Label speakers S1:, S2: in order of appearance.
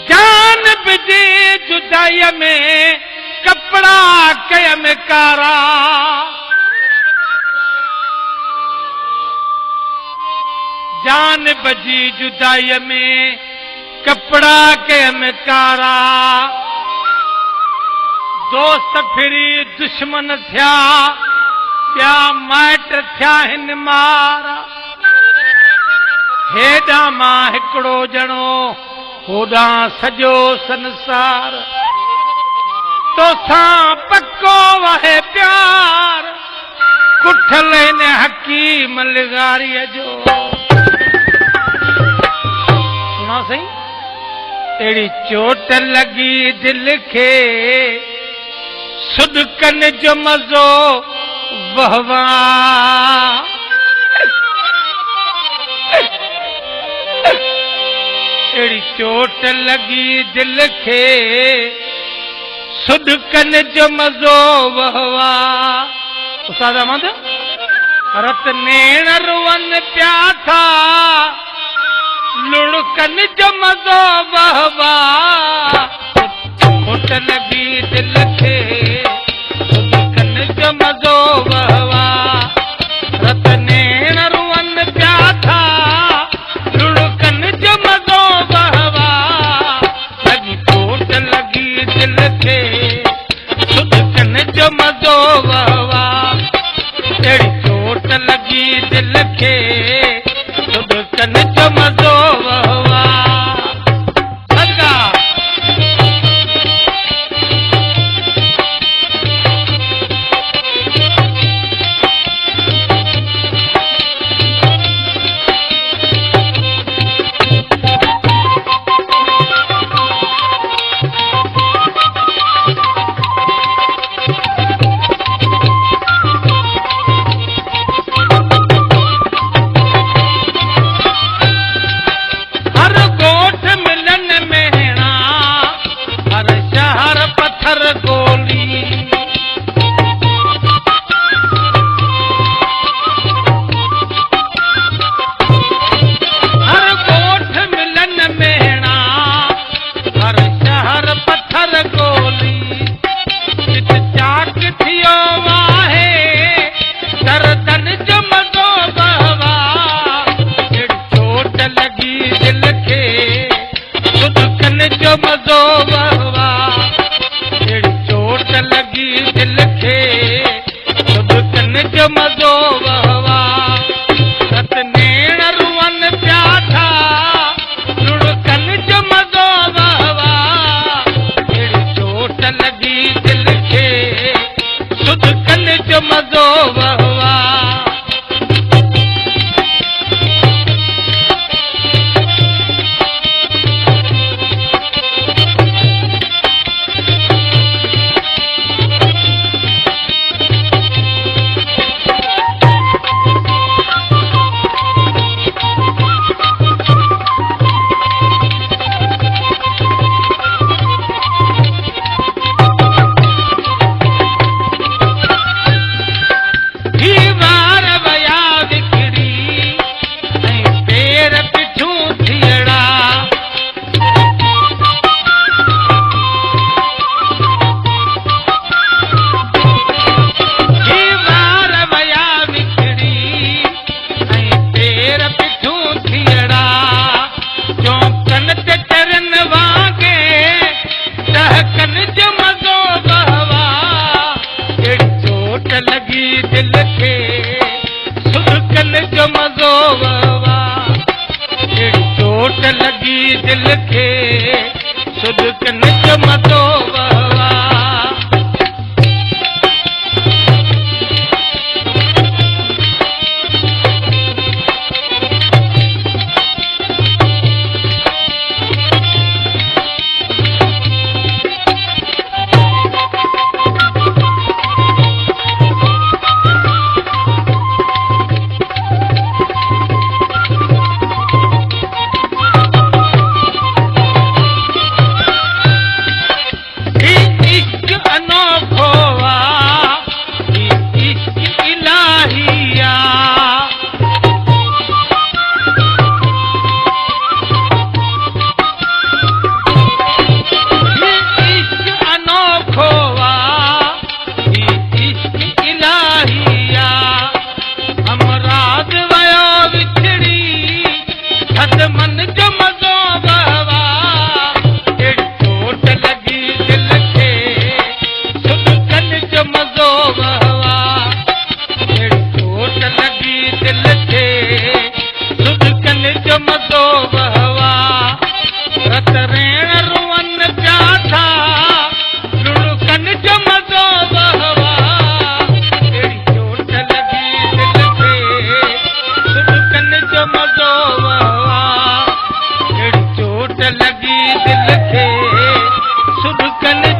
S1: जान बिजी जुदाई में कपड़ा कयम कारा, जान बजी जुदाई में कपड़ा कयम कारा, दोस्त फिरी दुश्मन थिया ॿिया माइट थिया हिन मारा, हेॾां मां हिकिड़ो ॼणो होॾां सॼो संसार, तोसां पको वहे प्यार, कुठल हिन हकीम लिगारीअ जो। सुना सही, अहिड़ी चोट लॻी दिल खे सुॾकन जो मज़ो वहवा, अहिड़ी चोट लॻी दिल खे सुॾकन जो मज़ो वहवा। उस्ताद अहमद, रत नेण रुअन पिया था लुढ़कन जो मज़ो वहवा, चोट लॻी दिल खे सुॾकन जो मज़ो वहवा, रत नेण रुअन पिया था लुढ़कन जो मज़ो वहवा, लॻी चोट लॻी दिल खे सुॾकन जो मज़ो वहवा, अहिड़ी चोट लॻी दिल खे सुॾकन जो मज़ो वहवा। दिल खे सुॾकन जो मज़ो वहवा। अनोखो दिल खे सुॾकनि